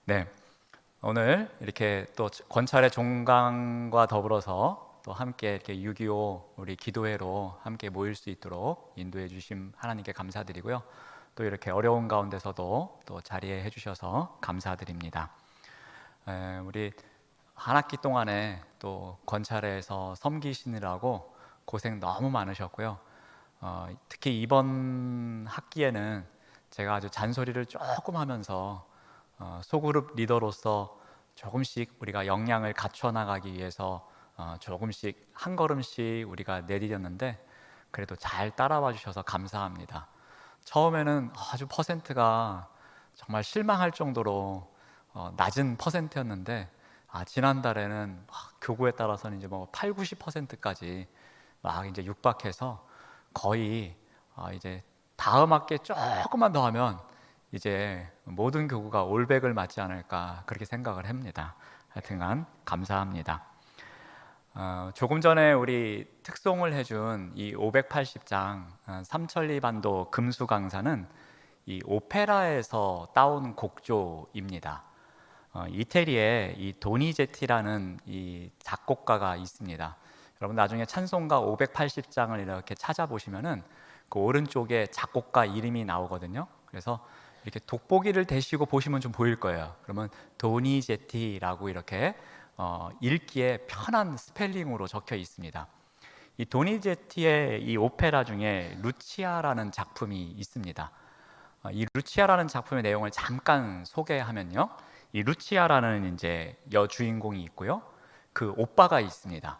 네, 오늘 이렇게 또 권찰의 종강과 더불어서 또 함께 이렇게 6.25 우리 기도회로 함께 모일 수 있도록 인도해 주심 하나님께 감사드리고요. 또 이렇게 어려운 가운데서도 또 자리해 주셔서 감사드립니다. 우리 한 학기 동안에 또 권찰에서 섬기시느라고 고생 너무 많으셨고요. 특히 이번 학기에는 제가 아주 잔소리를 조금 하면서 소그룹 리더로서 조금씩 우리가 역량을 갖춰 나가기 위해서 조금씩 한 걸음씩 우리가 내디뎠는데 그래도 잘 따라와 주셔서 감사합니다. 처음에는 아주 퍼센트가 정말 실망할 정도로 낮은 퍼센트였는데 지난달에는 교구에 따라서는 이제 뭐 8, 90%까지 막 이제 육박해서 거의 이제 다음 학기에 조금만 더 하면 이제 모든 교구가 올백을 맞지 않을까 그렇게 생각을 합니다. 하여튼간 감사합니다. 조금 전에 우리 특송을 해준 이 580장 삼천리 반도 금수 강사는 이 오페라에서 따온 곡조입니다. 이태리에 이 도니제티라는 이 작곡가가 있습니다. 여러분 나중에 찬송가 580장을 이렇게 찾아보시면은 그 오른쪽에 작곡가 이름이 나오거든요. 그래서 이렇게 돋보기를 대시고 보시면 좀 보일 거예요. 그러면 도니제티라고 이렇게 읽기에 편한 스펠링으로 적혀 있습니다. 이 도니제티의 이 오페라 중에 루치아라는 작품이 있습니다. 이 루치아라는 작품의 내용을 잠깐 소개하면요, 이 루치아라는 이제 여주인공이 있고요, 그 오빠가 있습니다.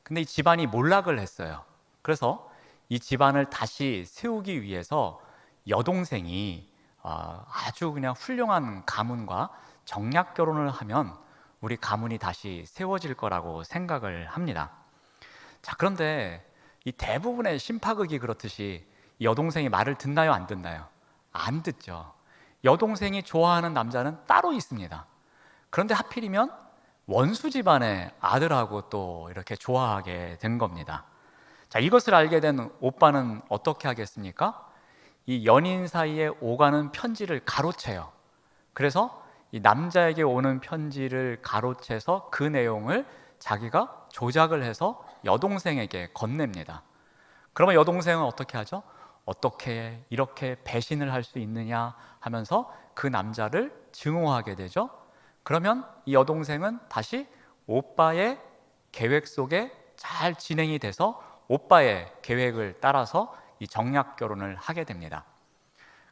근데 이 집안이 몰락을 했어요. 그래서 이 집안을 다시 세우기 위해서 여동생이 아주 그냥 훌륭한 가문과 정략 결혼을 하면 우리 가문이 다시 세워질 거라고 생각을 합니다. 자, 그런데 이 대부분의 신파극이 그렇듯이 여동생이 말을 듣나요, 안 듣나요? 안 듣죠. 여동생이 좋아하는 남자는 따로 있습니다. 그런데 하필이면 원수 집안의 아들하고 또 이렇게 좋아하게 된 겁니다. 자, 이것을 알게 된 오빠는 어떻게 하겠습니까? 이 연인 사이에 오가는 편지를 가로채요. 그래서 이 남자에게 오는 편지를 가로채서 그 내용을 자기가 조작을 해서 여동생에게 건넵니다. 그러면 여동생은 어떻게 하죠? 어떻게 이렇게 배신을 할 수 있느냐 하면서 그 남자를 증오하게 되죠. 그러면 이 여동생은 다시 오빠의 계획 속에 잘 진행이 돼서 오빠의 계획을 따라서 이 정략 결혼을 하게 됩니다.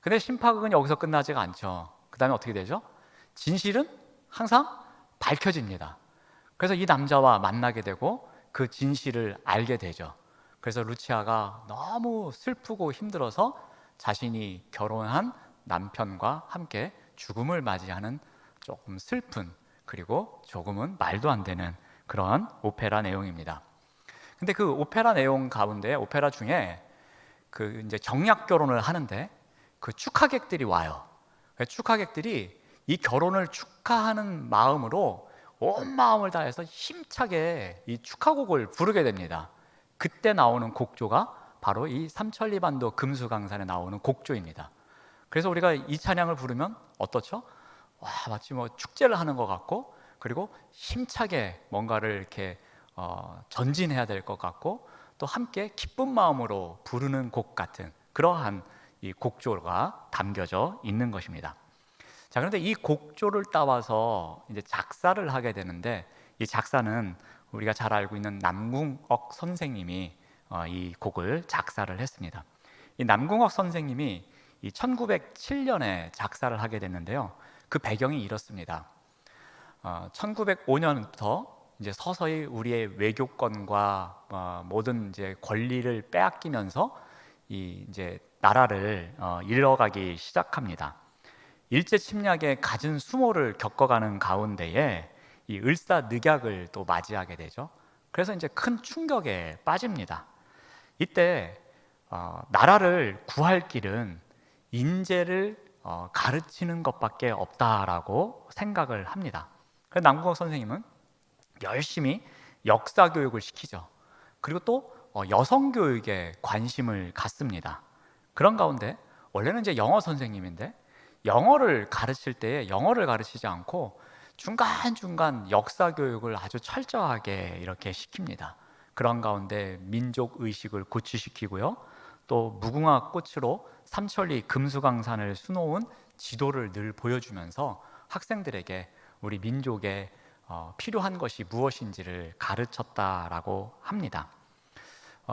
근데 심파극은 여기서 끝나지가 않죠. 그 다음에 어떻게 되죠? 진실은 항상 밝혀집니다. 그래서 이 남자와 만나게 되고 그 진실을 알게 되죠. 그래서 루치아가 너무 슬프고 힘들어서 자신이 결혼한 남편과 함께 죽음을 맞이하는 조금 슬픈, 그리고 조금은 말도 안 되는 그런 오페라 내용입니다. 근데 그 오페라 내용 가운데, 오페라 중에 그 이제 정략 결혼을 하는데 그 축하객들이 와요. 축하객들이 이 결혼을 축하하는 마음으로 온 마음을 다해서 힘차게 이 축하곡을 부르게 됩니다. 그때 나오는 곡조가 바로 이 삼천리반도 금수강산에 나오는 곡조입니다. 그래서 우리가 이 찬양을 부르면 어떻죠? 와, 마치 뭐 축제를 하는 것 같고, 그리고 힘차게 뭔가를 이렇게 전진해야 될 것 같고, 또 함께 기쁜 마음으로 부르는 곡 같은 그러한 이 곡조가 담겨져 있는 것입니다. 자, 그런데 이 곡조를 따와서 이제 작사를 하게 되는데, 이 작사는 우리가 잘 알고 있는 남궁옥 선생님이 이 곡을 작사를 했습니다. 이 남궁옥 선생님이 이 1907년에 작사를 하게 됐는데요. 그 배경이 이렇습니다. 1905년부터 이제 서서히 우리의 외교권과 모든 이제 권리를 빼앗기면서 이 이제 나라를 잃어가기 시작합니다. 일제 침략의 갖은 수모를 겪어가는 가운데에 이 을사늑약을 또 맞이하게 되죠. 그래서 이제 큰 충격에 빠집니다. 이때 나라를 구할 길은 인재를 가르치는 것밖에 없다라고 생각을 합니다. 그래서 남궁옥 선생님은 열심히 역사 교육을 시키죠. 그리고 또 여성 교육에 관심을 갖습니다. 그런 가운데 원래는 이제 영어 선생님인데 영어를 가르칠 때에 영어를 가르치지 않고 중간중간 역사 교육을 아주 철저하게 이렇게 시킵니다. 그런 가운데 민족 의식을 고취시키고요. 또 무궁화 꽃으로 삼천리 금수강산을 수놓은 지도를 늘 보여주면서 학생들에게 우리 민족에 필요한 것이 무엇인지를 가르쳤다라고 합니다.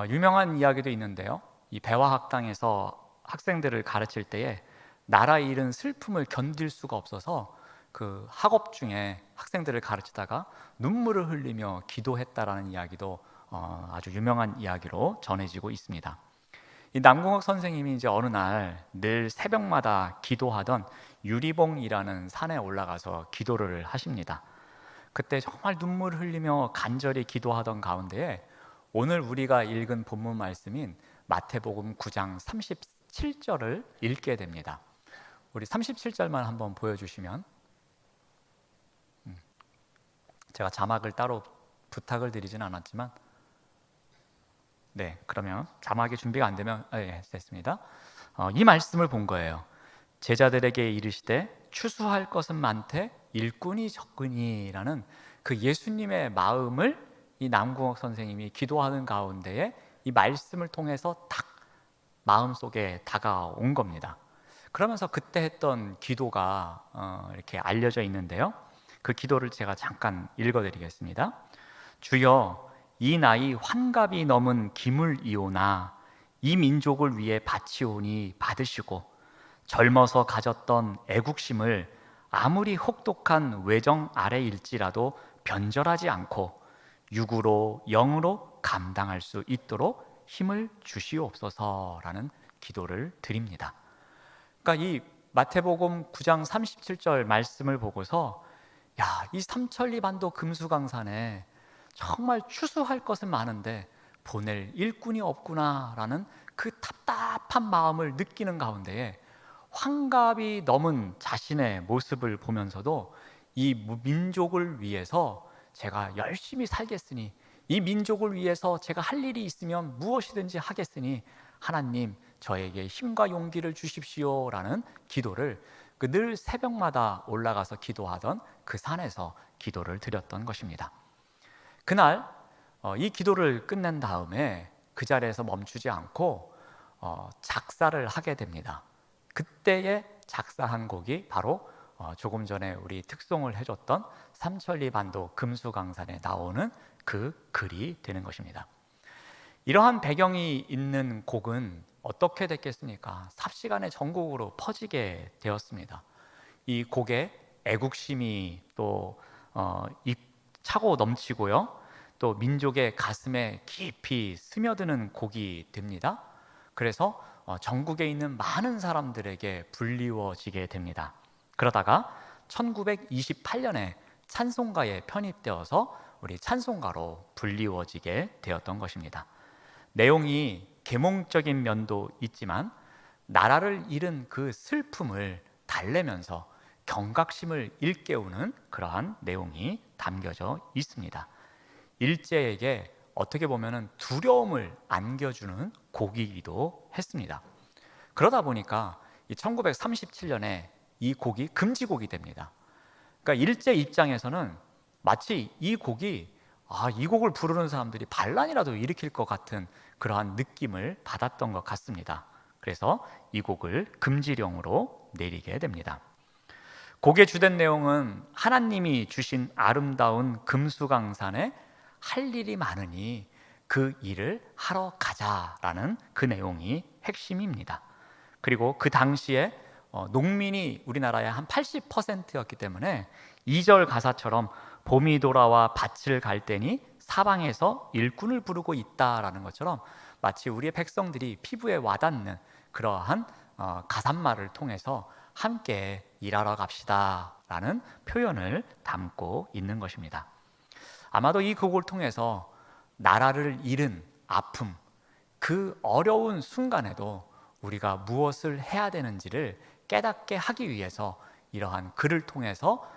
유명한 이야기도 있는데요. 이 배화학당에서 학생들을 가르칠 때에 나라 잃은 슬픔을 견딜 수가 없어서 그 학업 중에 학생들을 가르치다가 눈물을 흘리며 기도했다라는 이야기도 아주 유명한 이야기로 전해지고 있습니다. 이 남궁옥 선생님이 이제 어느 날 늘 새벽마다 기도하던 유리봉이라는 산에 올라가서 기도를 하십니다. 그때 정말 눈물을 흘리며 간절히 기도하던 가운데에 오늘 우리가 읽은 본문 말씀인 마태복음 9장 37절을 읽게 됩니다. 우리 37절만 한번 보여주시면, 제가 자막을 따로 부탁을 드리진 않았지만, 네, 그러면 자막이 준비가 안 되면 됐습니다. 이 말씀을 본 거예요. 제자들에게 이르시되 추수할 것은 많되 일꾼이 적으니라는 그 예수님의 마음을 이 남궁옥 선생님이 기도하는 가운데에 이 말씀을 통해서 딱 마음속에 다가온 겁니다. 그러면서 그때 했던 기도가 이렇게 알려져 있는데요. 그 기도를 제가 잠깐 읽어드리겠습니다. 주여, 이 나이 환갑이 넘은 기물이오나 이 민족을 위해 바치오니 받으시고 젊어서 가졌던 애국심을 아무리 혹독한 외정 아래일지라도 변절하지 않고 육으로 영으로 감당할 수 있도록 힘을 주시옵소서라는 기도를 드립니다. 그러니까 이 마태복음 9장 37절 말씀을 보고서 이 삼천리 반도 금수강산에 정말 추수할 것은 많은데 보낼 일꾼이 없구나라는 그 답답한 마음을 느끼는 가운데에 환갑이 넘은 자신의 모습을 보면서도 이 민족을 위해서 제가 열심히 살겠으니, 이 민족을 위해서 제가 할 일이 있으면 무엇이든지 하겠으니 하나님 저에게 힘과 용기를 주십시오라는 기도를 늘 새벽마다 올라가서 기도하던 그 산에서 기도를 드렸던 것입니다. 그날 이 기도를 끝낸 다음에 그 자리에서 멈추지 않고 작사를 하게 됩니다. 그때에 작사한 곡이 바로 조금 전에 우리 특송을 해줬던 삼천리 반도 금수강산에 나오는 그 글이 되는 것입니다. 이러한 배경이 있는 곡은 어떻게 됐겠습니까? 삽시간에 전국으로 퍼지게 되었습니다. 이 곡에 애국심이 또 차고 넘치고요, 또 민족의 가슴에 깊이 스며드는 곡이 됩니다. 그래서 전국에 있는 많은 사람들에게 불리워지게 됩니다. 그러다가 1928년에 찬송가에 편입되어서 우리 찬송가로 불리워지게 되었던 것입니다. 내용이 계몽적인 면도 있지만 나라를 잃은 그 슬픔을 달래면서 경각심을 일깨우는 그러한 내용이 담겨져 있습니다. 일제에게 어떻게 보면 두려움을 안겨주는 곡이기도 했습니다. 그러다 보니까 1937년에 이 곡이 금지곡이 됩니다. 그러니까 일제 입장에서는 마치 이 곡이 이 곡을 부르는 사람들이 반란이라도 일으킬 것 같은 그러한 느낌을 받았던 것 같습니다. 그래서 이 곡을 금지령으로 내리게 됩니다. 곡의 주된 내용은 하나님이 주신 아름다운 금수강산에 할 일이 많으니 그 일을 하러 가자라는 그 내용이 핵심입니다. 그리고 그 당시에 농민이 우리나라의 한 80%였기 때문에 2절 가사처럼 봄이 돌아와 밭을 갈 때니 사방에서 일꾼을 부르고 있다라는 것처럼 마치 우리의 백성들이 피부에 와닿는 그러한 가사말을 통해서 함께 일하러 갑시다 라는 표현을 담고 있는 것입니다. 아마도 이 곡을 통해서 나라를 잃은 아픔, 그 어려운 순간에도 우리가 무엇을 해야 되는지를 깨닫게 하기 위해서 이러한 글을 통해서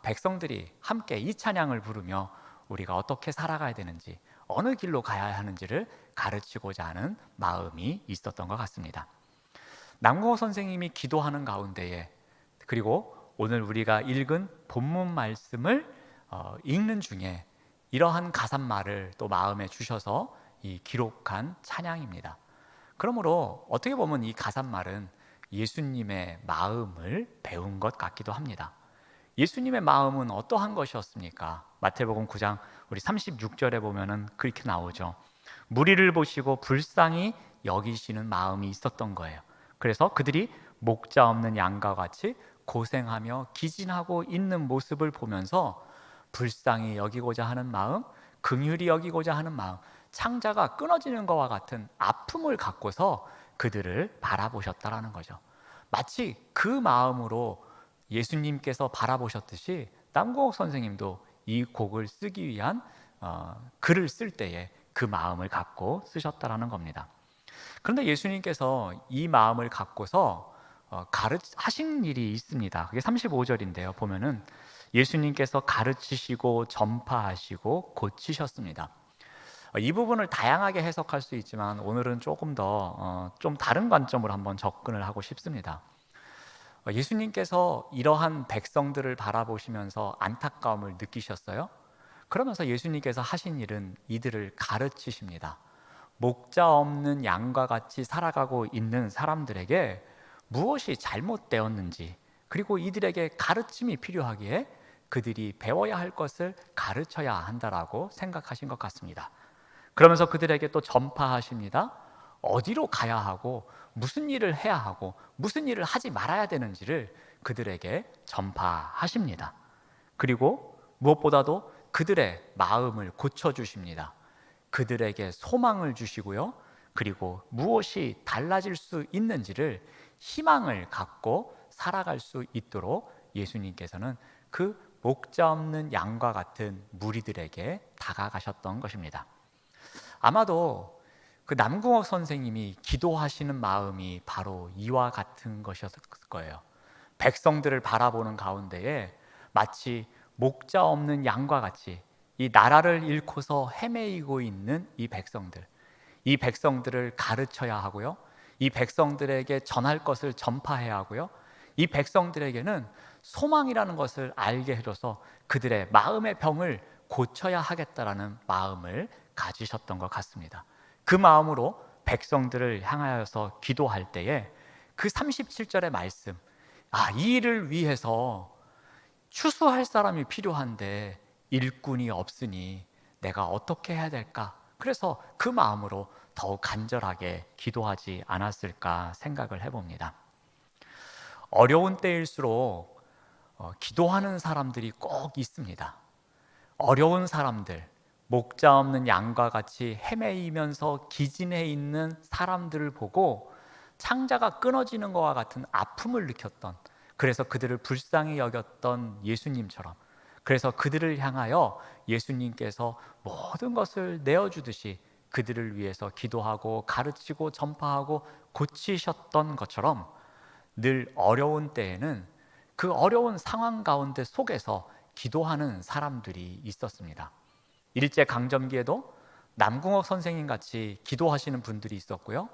백성들이 함께 이 찬양을 부르며 우리가 어떻게 살아가야 되는지, 어느 길로 가야 하는지를 가르치고자 하는 마음이 있었던 것 같습니다. 남궁옥 선생님이 기도하는 가운데에 그리고 오늘 우리가 읽은 본문 말씀을 읽는 중에 이러한 가사말을 또 마음에 주셔서 이 기록한 찬양입니다. 그러므로 어떻게 보면 이 가사말은 예수님의 마음을 배운 것 같기도 합니다. 예수님의 마음은 어떠한 것이었습니까? 마태복음 9장 우리 36절에 보면은 그렇게 나오죠. 무리를 보시고 불쌍히 여기시는 마음이 있었던 거예요. 그래서 그들이 목자 없는 양과 같이 고생하며 기진하고 있는 모습을 보면서 불쌍히 여기고자 하는 마음, 긍휼히 여기고자 하는 마음, 창자가 끊어지는 것과 같은 아픔을 갖고서 그들을 바라보셨다라는 거죠. 마치 그 마음으로 예수님께서 바라보셨듯이 남궁옥 선생님도 이 곡을 쓰기 위한 글을 쓸 때에 그 마음을 갖고 쓰셨다라는 겁니다. 그런데 예수님께서 이 마음을 갖고서 하신 일이 있습니다. 그게 35절인데요. 보면은 예수님께서 가르치시고 전파하시고 고치셨습니다. 이 부분을 다양하게 해석할 수 있지만 오늘은 조금 더 좀 다른 관점으로 한번 접근을 하고 싶습니다. 예수님께서 이러한 백성들을 바라보시면서 안타까움을 느끼셨어요. 그러면서 예수님께서 하신 일은 이들을 가르치십니다. 목자 없는 양과 같이 살아가고 있는 사람들에게 무엇이 잘못되었는지, 그리고 이들에게 가르침이 필요하기에 그들이 배워야 할 것을 가르쳐야 한다라고 생각하신 것 같습니다. 그러면서 그들에게 또 전파하십니다. 어디로 가야 하고 무슨 일을 해야 하고 무슨 일을 하지 말아야 되는지를 그들에게 전파하십니다. 그리고 무엇보다도 그들의 마음을 고쳐주십니다. 그들에게 소망을 주시고요. 그리고 무엇이 달라질 수 있는지를 희망을 갖고 살아갈 수 있도록 예수님께서는 그 목자 없는 양과 같은 무리들에게 다가가셨던 것입니다. 아마도 그 남궁옥 선생님이 기도하시는 마음이 바로 이와 같은 것이었을 거예요. 백성들을 바라보는 가운데에 마치 목자 없는 양과 같이 이 나라를 잃고서 헤매이고 있는 이 백성들을 가르쳐야 하고요. 이 백성들에게 전할 것을 전파해야 하고요. 이 백성들에게는 소망이라는 것을 알게 해줘서 그들의 마음의 병을 고쳐야 하겠다라는 마음을 가지셨던 것 같습니다. 그 마음으로 백성들을 향하여서 기도할 때에 그 37절의 말씀, 이 일을 위해서 추수할 사람이 필요한데 일꾼이 없으니 내가 어떻게 해야 될까? 그래서 그 마음으로 더욱 간절하게 기도하지 않았을까 생각을 해봅니다. 어려운 때일수록 기도하는 사람들이 꼭 있습니다. 어려운 사람들, 목자 없는 양과 같이 헤매이면서 기진해 있는 사람들을 보고 창자가 끊어지는 것과 같은 아픔을 느꼈던, 그래서 그들을 불쌍히 여겼던 예수님처럼, 그래서 그들을 향하여 예수님께서 모든 것을 내어주듯이 그들을 위해서 기도하고 가르치고 전파하고 고치셨던 것처럼 늘 어려운 때에는 그 어려운 상황 가운데 속에서 기도하는 사람들이 있었습니다. 일제강점기에도 남궁옥 선생님 같이 기도하시는 분들이 있었고요.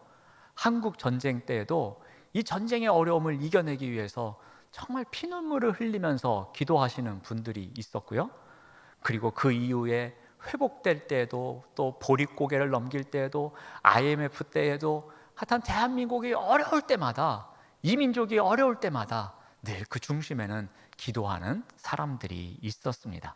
한국 전쟁 때에도 이 전쟁의 어려움을 이겨내기 위해서 정말 피눈물을 흘리면서 기도하시는 분들이 있었고요. 그리고 그 이후에 회복될 때에도, 또 보릿고개를 넘길 때에도, IMF 때에도, 하여튼 대한민국이 어려울 때마다, 이 민족이 어려울 때마다 늘 그 중심에는 기도하는 사람들이 있었습니다.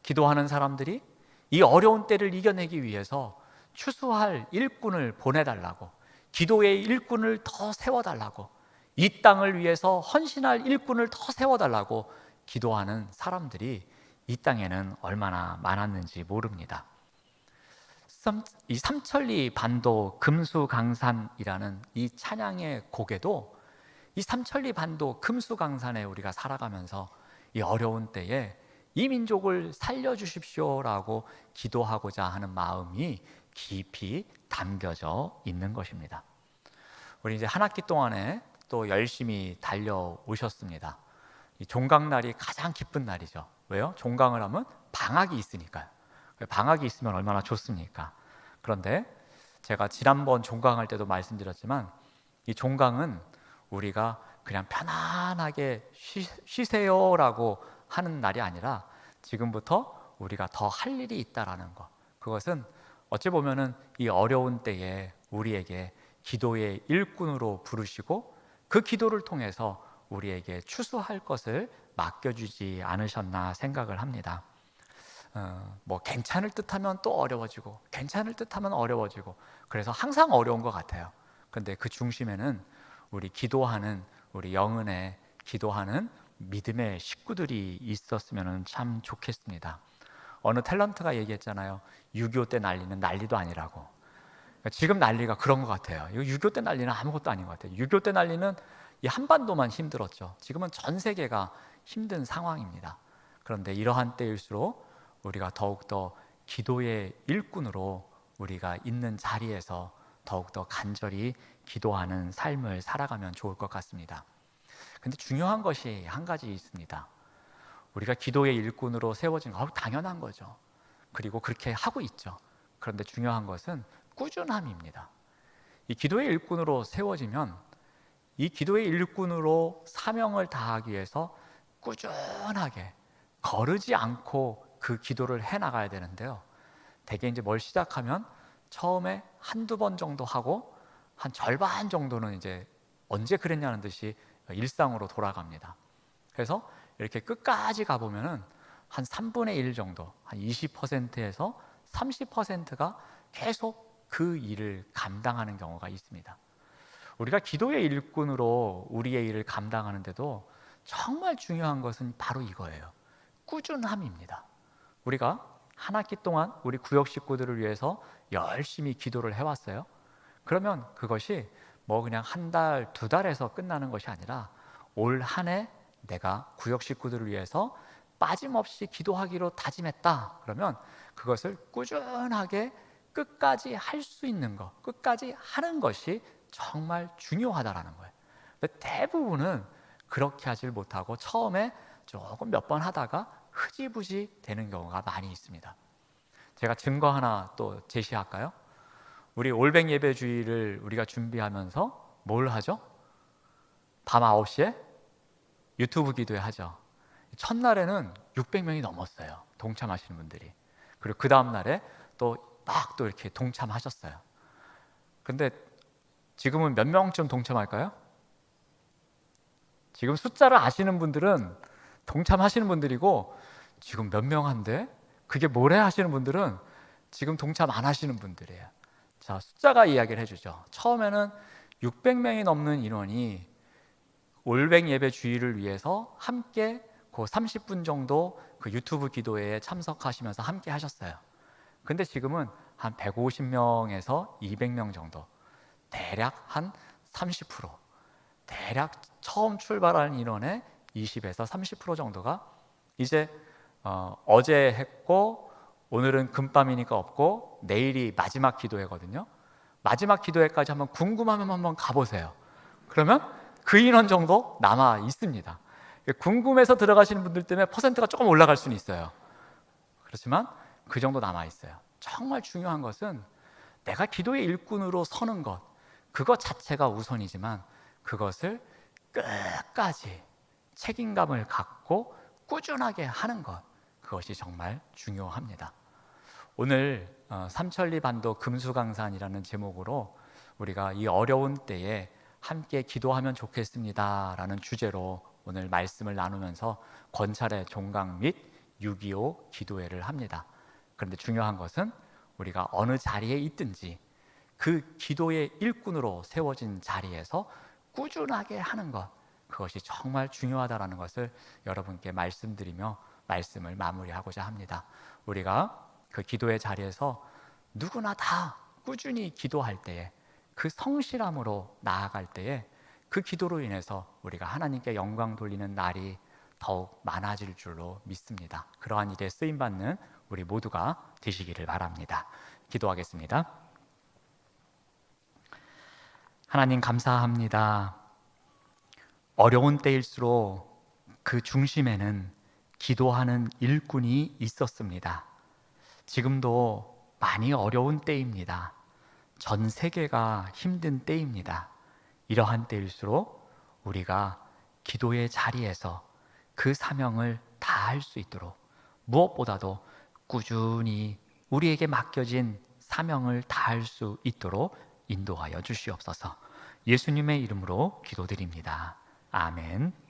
기도하는 사람들이 이 어려운 때를 이겨내기 위해서 추수할 일꾼을 보내달라고, 기도의 일꾼을 더 세워달라고, 이 땅을 위해서 헌신할 일꾼을 더 세워달라고 기도하는 사람들이 이 땅에는 얼마나 많았는지 모릅니다. 이 삼천리 반도 금수강산이라는 이 찬양의 곡에도 이 삼천리 반도 금수강산에 우리가 살아가면서 이 어려운 때에 이 민족을 살려주십시오라고 기도하고자 하는 마음이 깊이 담겨져 있는 것입니다. 우리 이제 한 학기 동안에 또 열심히 달려오셨습니다. 이 종강날이 가장 기쁜 날이죠. 왜요? 종강을 하면 방학이 있으니까요. 방학이 있으면 얼마나 좋습니까? 그런데 제가 지난번 종강할 때도 말씀드렸지만 이 종강은 우리가 그냥 편안하게 쉬세요라고 하는 날이 아니라 지금부터 우리가 더 할 일이 있다라는 것, 그것은 어찌 보면은 이 어려운 때에 우리에게 기도의 일꾼으로 부르시고 그 기도를 통해서 우리에게 추수할 것을 맡겨주지 않으셨나 생각을 합니다. 뭐 괜찮을 듯하면 또 어려워지고 괜찮을 듯하면 어려워지고, 그래서 항상 어려운 것 같아요. 그런데 그 중심에는 우리 기도하는, 우리 영은의 기도하는 믿음의 식구들이 있었으면 참 좋겠습니다. 어느 탤런트가 얘기했잖아요. 6.25 때 난리는 난리도 아니라고. 그러니까 지금 난리가 그런 것 같아요. 이거 6.25 때 난리는 아무것도 아닌 것 같아요. 6.25 때 난리는 이 한반도만 힘들었죠. 지금은 전 세계가 힘든 상황입니다. 그런데 이러한 때일수록 우리가 더욱더 기도의 일꾼으로 우리가 있는 자리에서 더욱더 간절히 기도하는 삶을 살아가면 좋을 것 같습니다. 근데 중요한 것이 한 가지 있습니다. 우리가 기도의 일꾼으로 세워진 거 당연한 거죠. 그리고 그렇게 하고 있죠. 그런데 중요한 것은 꾸준함입니다. 이 기도의 일꾼으로 세워지면 이 기도의 일꾼으로 사명을 다하기 위해서 꾸준하게 거르지 않고 그 기도를 해나가야 되는데요. 대개 이제 뭘 시작하면 처음에 한두 번 정도 하고 한 절반 정도는 이제 언제 그랬냐는 듯이 일상으로 돌아갑니다. 그래서 이렇게 끝까지 가보면은 한 3분의 1 정도, 한 20%에서 30%가 계속 그 일을 감당하는 경우가 있습니다. 우리가 기도의 일꾼으로 우리의 일을 감당하는데도 정말 중요한 것은 바로 이거예요. 꾸준함입니다. 우리가 한 학기 동안 우리 구역 식구들을 위해서 열심히 기도를 해왔어요. 그러면 그것이 뭐 그냥 한 달, 두 달에서 끝나는 것이 아니라 올 한 해 내가 구역 식구들을 위해서 빠짐없이 기도하기로 다짐했다. 그러면 그것을 꾸준하게 끝까지 할 수 있는 것, 끝까지 하는 것이 정말 중요하다라는 거예요. 근데 대부분은 그렇게 하질 못하고 처음에 조금 몇 번 하다가 흐지부지 되는 경우가 많이 있습니다. 제가 증거 하나 또 제시할까요? 우리 올백 예배 주일을 우리가 준비하면서 뭘 하죠? 밤 9시에 유튜브 기도회 하죠. 첫날에는 600명이 넘었어요. 동참하시는 분들이. 그리고 그 다음 날에 또 막 또 이렇게 동참하셨어요. 근데 지금은 몇 명쯤 동참할까요? 지금 숫자를 아시는 분들은 동참하시는 분들이고, 지금 몇 명 한데 그게 뭐래 하시는 분들은 지금 동참 안 하시는 분들이에요. 자, 숫자가 이야기를 해주죠. 처음에는 600명이 넘는 인원이 올백 예배 주일을 위해서 함께 그 30분 정도 그 유튜브 기도회에 참석하시면서 함께 하셨어요. 근데 지금은 한 150명에서 200명 정도, 대략 한 30%, 대략 처음 출발한 인원의 20에서 30% 정도가 이제 어제 했고 오늘은 금밤이니까 없고 내일이 마지막 기도회거든요. 마지막 기도회까지 한번 궁금하면 한번 가보세요. 그러면 그 인원 정도 남아 있습니다. 궁금해서 들어가시는 분들 때문에 퍼센트가 조금 올라갈 수는 있어요. 그렇지만 그 정도 남아 있어요. 정말 중요한 것은 내가 기도의 일꾼으로 서는 것, 그것 자체가 우선이지만 그것을 끝까지 책임감을 갖고 꾸준하게 하는 것, 그것이 정말 중요합니다. 오늘 삼천리 반도 금수강산이라는 제목으로 우리가 이 어려운 때에 함께 기도하면 좋겠습니다 라는 주제로 오늘 말씀을 나누면서 권찰의 종강 및 6.25 기도회를 합니다. 그런데 중요한 것은 우리가 어느 자리에 있든지 그 기도의 일꾼으로 세워진 자리에서 꾸준하게 하는 것, 그것이 정말 중요하다는 것을 여러분께 말씀드리며 말씀을 마무리하고자 합니다. 우리가 그 기도의 자리에서 누구나 다 꾸준히 기도할 때에, 그 성실함으로 나아갈 때에 그 기도로 인해서 우리가 하나님께 영광 돌리는 날이 더욱 많아질 줄로 믿습니다. 그러한 일에 쓰임받는 우리 모두가 되시기를 바랍니다. 기도하겠습니다. 하나님 감사합니다. 어려운 때일수록 그 중심에는 기도하는 일꾼이 있었습니다. 지금도 많이 어려운 때입니다. 전 세계가 힘든 때입니다. 이러한 때일수록 우리가 기도의 자리에서 그 사명을 다할 수 있도록, 무엇보다도 꾸준히 우리에게 맡겨진 사명을 다할 수 있도록 인도하여 주시옵소서. 예수님의 이름으로 기도드립니다. 아멘.